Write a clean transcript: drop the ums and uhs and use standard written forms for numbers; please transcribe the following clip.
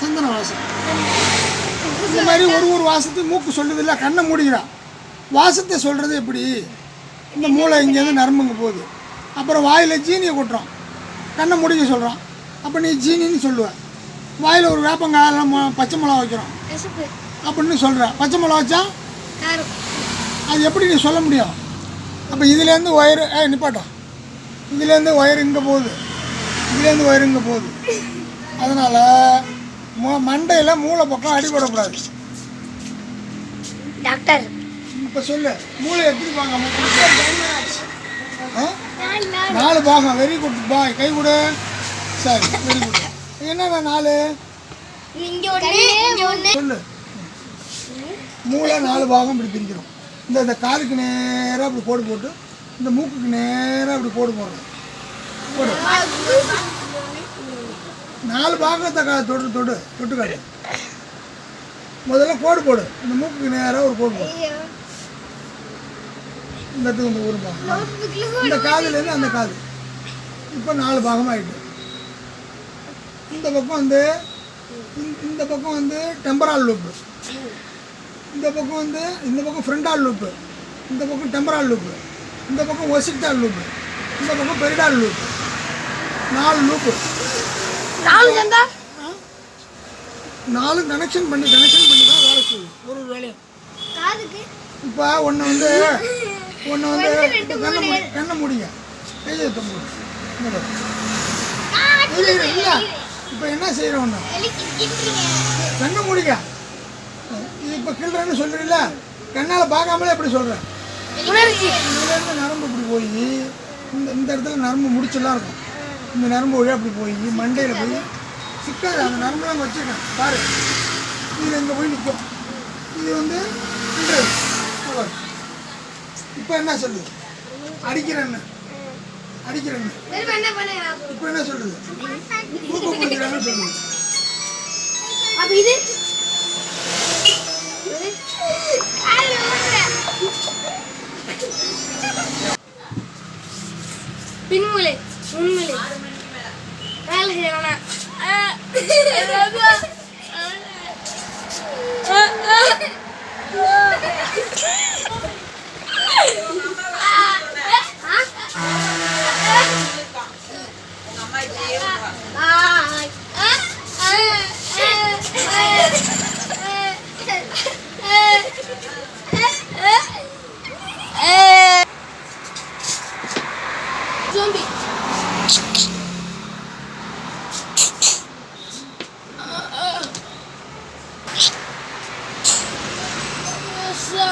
சந்தன வாசம். இந்த மாதிரி ஒரு வாசத்தையும் மூக்கு சொல்லுது இல்லை, கண்ணை மூடிக்கிறான். வாசத்தை சொல்கிறது எப்படி? இந்த மூளை இங்கேருந்து நரம்புங்க போகுது. அப்புறம் வாயில் ஜீனியை கொட்டுறோம், கண்ணை முடிக்க சொல்கிறான். அப்போ நீ ஜீனின்னு சொல்லுவேன். வாயில் ஒரு வேப்பங்காயெல்லாம் பச்சை மிளகா வைக்கிறோம் அப்படின்னு சொல்கிற. பச்சை மிளகா வச்சா அது எப்படி நீ சொல்ல முடியும்? அப்போ இதுலேருந்து ஒயரு நிப்பாட்டம், இதுலேருந்து ஒயர் இங்கே போகுது, இதுலேருந்து ஒயர் இங்கே போகுது. அதனால் மண்டையில் மூளை பக்கம் அடிபடக்கூடாது. டாக்டர் இப்போ சொல்லு, மூளை எப்படி பாங்க? 4 பாகம். வெரி குட் பாய், கை கொடு. சரி, வெரி குட். என்னென்ன 4? சொல்லு. மூளை 4 பாகம் இப்படி பிரிக்கிறோம். இந்த காலுக்கு நேராக அப்படி கோடு போட்டு, இந்த மூக்குக்கு நேராக அப்படி கோடு போடுறோம். போடு. 4 பாகத்தை தொட்டு காட்டு. முதல்ல கோடு போடு. இந்த மூக்குக்கு நேராக ஒரு கோடு போடு. இந்த இடத்துக்கு இந்த ஒரு பாகம், இந்த காதுலேருந்து அந்த காது. இப்போ 4 பாகம் ஆகிட்டு. இந்த பக்கம் வந்து டெம்பரல் லூப்பு, இந்த பக்கம் ஃப்ரண்டால் லூப்பு, இந்த பக்கம் டெம்பரல் லூப்பு, இந்த பக்கம் ஒசிக்டால் லூப்பு, இந்த பக்கம் பெரிடால் லூப்பு. 4 லூப்பு. 4 கனெக்ஷன் பண்ணி தான் வேலை செய்யுது ஒரு வேலையும். இப்போ ஒன்று வந்து கண்ணை முடிங்க, கையை தொங்க. இல்லை, இப்போ என்ன செய்கிறோம்? ஒன்று கண்ணை முடிக்க. இது இப்போ கிள்றேன்னு சொல்கிறீங்களா? கண்ணால் பார்க்காமலே எப்படி சொல்கிறேன்? இதுலேருந்து நரம்பு இப்படி போய் இந்த இடத்துல நரம்பு முடிச்செல்லாம் இருக்கும். இந்த நரம்பு வழியாக அப்படி போய் மண்டையில் போய் சிக்காது. அந்த நரம்புலாம் வச்சுருக்கேன் பாரு. இது இங்கே போய் நிற்கும். இது வந்து இப்போ என்ன சொல்லுது? அடிக்கிறேன்னு. இப்போ என்ன சொல்லுது? ஊக்கம் கொடுக்குறான்னு சொல்லுது. பின்மூலை முன்மூலை வேலை செய்யறானா? Zombie. So,